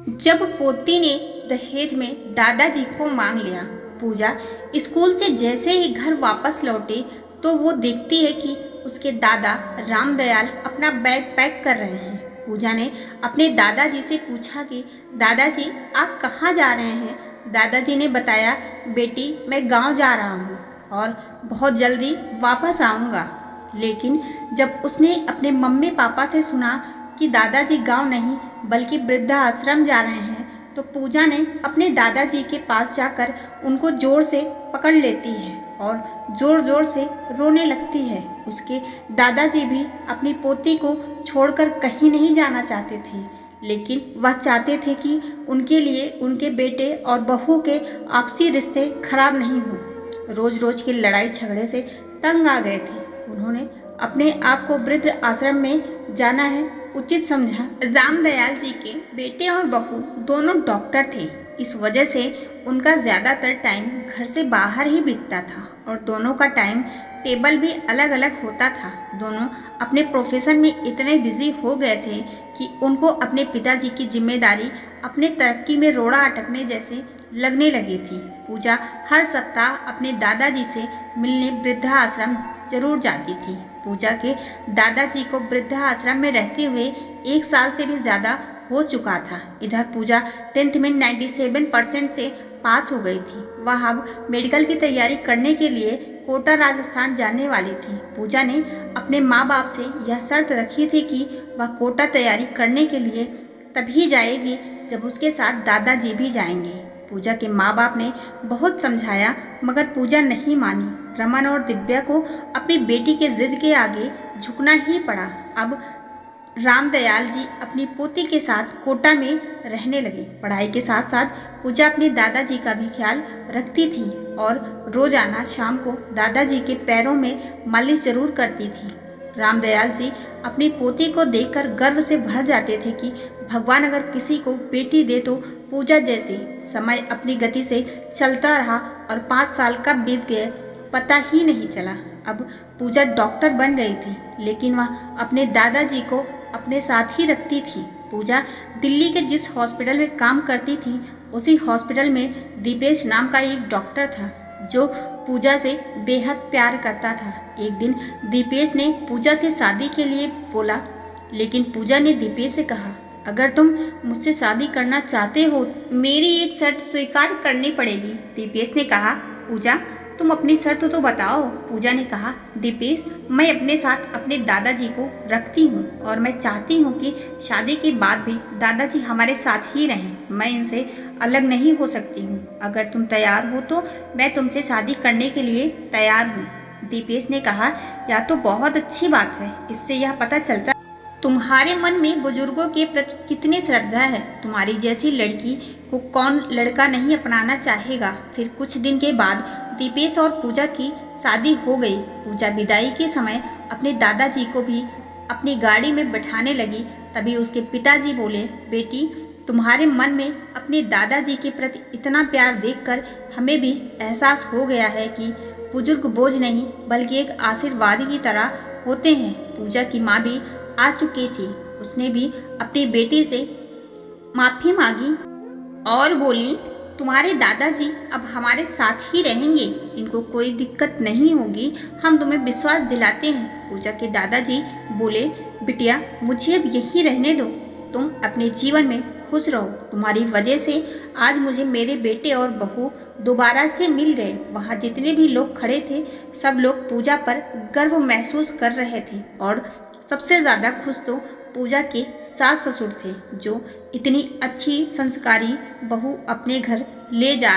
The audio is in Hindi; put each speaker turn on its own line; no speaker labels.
जब पोती ने दहेज में दादाजी को मांग लिया, पूजा स्कूल से जैसे ही घर वापस लौटी तो वो देखती है कि उसके दादा रामदयाल अपना बैग पैक कर रहे हैं। पूजा ने अपने दादाजी से पूछा कि दादाजी आप कहाँ जा रहे हैं। दादाजी ने बताया, बेटी मैं गांव जा रहा हूँ और बहुत जल्दी वापस आऊँगा। लेकिन जब उसने अपने मम्मी पापा से सुना कि दादाजी गांव नहीं बल्कि वृद्धाश्रम जा रहे हैं तो पूजा ने अपने दादाजी के पास जाकर उनको जोर से पकड़ लेती है और जोर जोर से रोने लगती है। उसके दादाजी भी अपनी पोती को छोड़कर कहीं नहीं जाना चाहते थे, लेकिन वह चाहते थे कि उनके लिए उनके बेटे और बहू के आपसी रिश्ते खराब नहीं हों। रोज रोज की लड़ाई झगड़े से तंग आ गए थे। उन्होंने अपने आप को वृद्ध आश्रम में जाना है उचित समझा। रामदयाल जी के बेटे और बहू दोनों डॉक्टर थे, इस वजह से उनका ज़्यादातर टाइम घर से बाहर ही बीतता था और दोनों का टाइम टेबल भी अलग अलग होता था। दोनों अपने प्रोफेशन में इतने बिजी हो गए थे कि उनको अपने पिताजी की जिम्मेदारी अपने तरक्की में रोड़ा अटकने जैसे लगने लगी थी। पूजा हर सप्ताह अपने दादाजी से मिलने वृद्धाश्रम जरूर जाती थी। पूजा के दादाजी को वृद्धाश्रम में रहते हुए 1 साल से भी ज़्यादा हो चुका था। इधर पूजा 10th में 97% से पास हो गई थी। वह अब मेडिकल की तैयारी करने के लिए कोटा राजस्थान जाने वाली थी। पूजा ने अपने माँ बाप से यह शर्त रखी थी कि वह कोटा तैयारी करने के लिए तभी जाएगी जब उसके साथ दादाजी भी जाएंगे। पूजा के माँ बाप ने बहुत समझाया मगर पूजा नहीं मानी। रमन और दिव्या को अपनी बेटी के जिद के आगे झुकना ही पड़ा। अब रामदयाल जी अपनी पोती के साथ कोटा में रहने लगे। पढ़ाई के साथ साथ पूजा अपने दादाजी का भी ख्याल रखती थी और रोजाना शाम को दादाजी के पैरों में मालिश जरूर करती थी। रामदयाल जी अपनी पोती को देखकर गर्व से भर जाते थे कि भगवान अगर किसी को बेटी दे तो पूजा जैसी। समय अपनी गति से चलता रहा और 5 साल कब बीत गए पता ही नहीं चला। अब पूजा डॉक्टर बन गई थी, लेकिन वह अपने दादाजी को अपने साथ ही रखती थी। पूजा दिल्ली के जिस हॉस्पिटल में काम करती थी उसी हॉस्पिटल में दीपेश नाम का एक डॉक्टर था जो पूजा से बेहद प्यार करता था। एक दिन दीपेश ने पूजा से शादी के लिए बोला, लेकिन पूजा ने दीपेश से कहा, अगर तुम मुझसे शादी करना चाहते हो मेरी एक शर्त स्वीकार करनी पड़ेगी। दीपेश ने कहा, पूजा तुम अपनी शर्त तो बताओ। पूजा ने कहा, दीपेश मैं अपने साथ अपने दादाजी को रखती हूँ और मैं चाहती हूँ कि शादी के बाद भी दादाजी हमारे साथ ही रहें। मैं इनसे अलग नहीं हो सकती हूँ। अगर तुम तैयार हो तो मैं तुमसे शादी करने के लिए तैयार हूँ। दीपेश ने कहा, यह तो बहुत अच्छी बात है। इससे यह पता चलता तुम्हारे मन में बुजुर्गों के प्रति कितनी श्रद्धा है। तुम्हारी जैसी लड़की को कौन लड़का नहीं अपनाना चाहेगा। फिर कुछ दिन के बाद दीपेश और पूजा की शादी हो गई। पूजा विदाई के समय अपने दादाजी को भी अपनी गाड़ी में बैठाने लगी। तभी उसके पिताजी बोले, बेटी तुम्हारे मन में अपने दादाजी के प्रति इतना प्यार देखकर हमें भी एहसास हो गया है कि बुजुर्ग बोझ नहीं बल्कि एक आशीर्वाद की तरह होते हैं। पूजा की माँ भी आ चुकी थी। उसने भी अपनी बेटी से माफी मांगी और बोली, तुम्हारे दादाजी अब हमारे साथ ही रहेंगे, इनको कोई दिक्कत नहीं होगी, हम तुम्हें विश्वास दिलाते हैं। पूजा के दादाजी बोले, बिटिया मुझे अब यहीं रहने दो, तुम अपने जीवन में खुश रहो। तुम्हारी वजह से आज मुझे मेरे बेटे और बहू दोबारा से मिल गए। वहाँ जितने भी लोग खड़े थे सब लोग पूजा पर गर्व महसूस कर रहे थे और सबसे ज़्यादा खुश तो पूजा के सास ससुर थे जो इतनी अच्छी संस्कारी बहू अपने घर ले जा